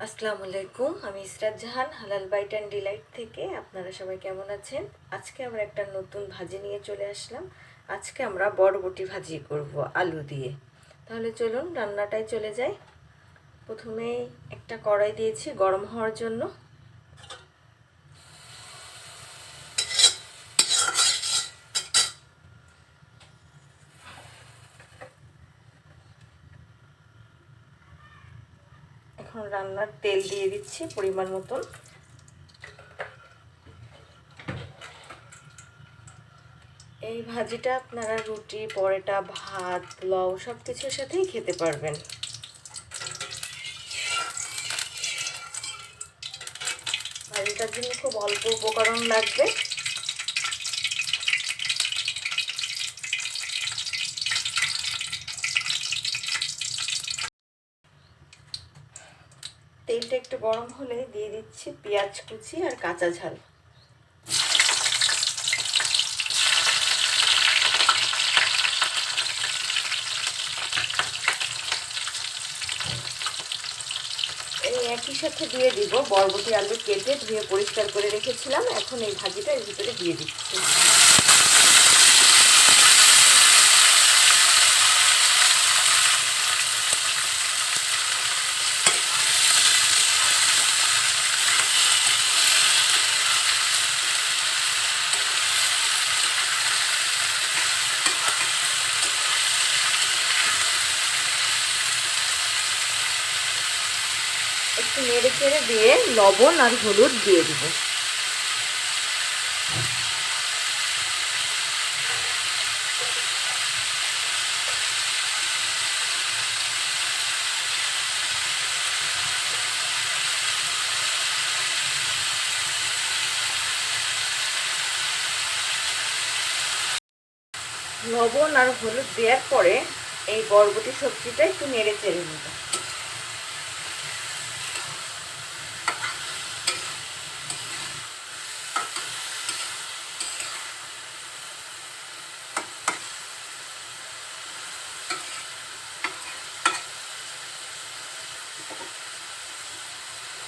আসসালামু আলাইকুম। আমি ইসরাত জাহান, হালাল বাইট অ্যান্ড ডিলাইট থেকে। আপনারা সবাই কেমন আছেন? আজকে আমরা একটা নতুন ভাজি নিয়ে চলে আসলাম। আজকে আমরা বরবটি ভাজি করব আলু দিয়ে। তাহলে চলুন রান্নাটায় চলে যাই। প্রথমেই একটা কড়াই দিয়েছি গরম হওয়ার জন্য। এখন রান্নার তেল দিয়ে দিচ্ছি পরিমাণ মতন। এই ভাজিটা আপনারা রুটি, পরোটা, ভাত, পোলাও সব কিছুর সাথেই খেতে পারবেন। ভাজিটার জন্য খুব অল্প উপকরণ লাগবে। তেলটা একটু গরম হলে দিয়ে দিচ্ছি পেঁয়াজ কুচি আর কাঁচা ঝাল। এই একই সাথে দিয়ে দিব বরবটি আলু কেটে ধুয়ে পরিষ্কার করে রেখেছিলাম। এখন এই ভাজিটা এর ভিতরে দিয়ে দিচ্ছি। একটু নেড়ে চেড়ে দিয়ে লবণ আর হলুদ দিয়ে দিব। লবণ আর হলুদ দেওয়ার পরে এই বরবটি সবজিটা একটু নেড়ে চেড়ে নেব।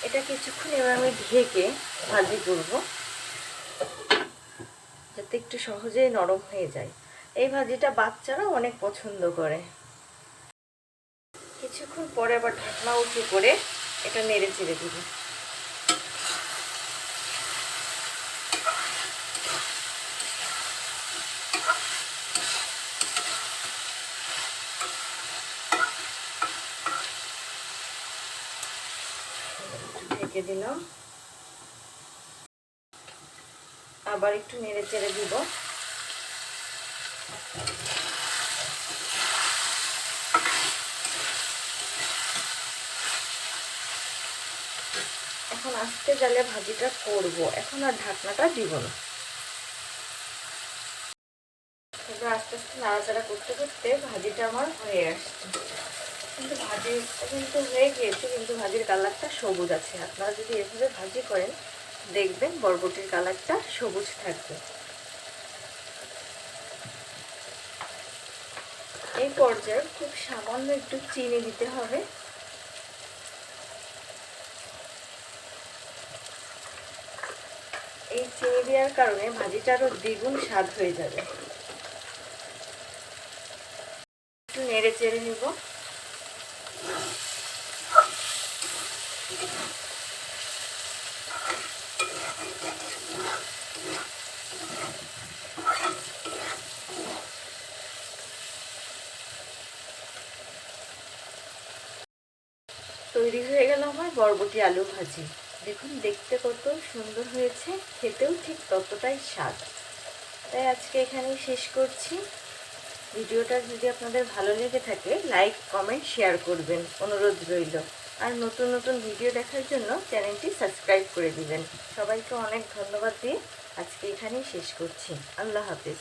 এটা কিছুক্ষণ এবার আমি ঢেকে ভাজি করব, যাতে একটু সহজেই নরম হয়ে যায়। এই ভাজিটা বাচ্চারা অনেক পছন্দ করে। কিছুক্ষণ পরে আবার ঢাকনা উঁচু করে এটা নেড়ে চেড়ে দিব। ঢেকে দিলাম, আবার একটু নেড়ে চেড়ে দিব। এখন আস্তে জালে ভাজিটা করব, এখন আর ঢাকনাটা দিব না। তবে আস্তে আস্তে নাড়াচাড়া করতে করতে ভাজিটা আমার হয়ে আসছে। কিন্তু ভাজিটা কিন্তু হয়ে গিয়েছে, কিন্তু ভাজির কালারটা সবুজ আছে। আপনারা যদি এভাবে ভাজি করেন দেখবেন বরবটির কালারটা সবুজ থাকবে। এই পর্যায়ে খুব সামান্য একটু চিনি দিতে হবে। এই চিনি দেওয়ার কারণে ভাজিটা আরো দ্বিগুণ স্বাদ হয়ে যাবে। একটু নেড়ে চেড়ে নেব। তৈরি হয়ে গেল আমার বরবটি আলু ভাজি। দেখুন দেখতে কত সুন্দর হয়েছে, খেতেও ঠিক ততটাই স্বাদ। তাই আজকে এখানেই শেষ করছি। ভিডিওটা যদি আপনাদের ভালো লেগে থাকে লাইক, কমেন্ট, শেয়ার করবেন অনুরোধ রইল। আর নতুন নতুন ভিডিও দেখার জন্য চ্যানেলটি সাবস্ক্রাইব করে দিবেন। সবাইকে অনেক ধন্যবাদ দিয়ে আজকে এখানেই শেষ করছি। আল্লাহ হাফেজ।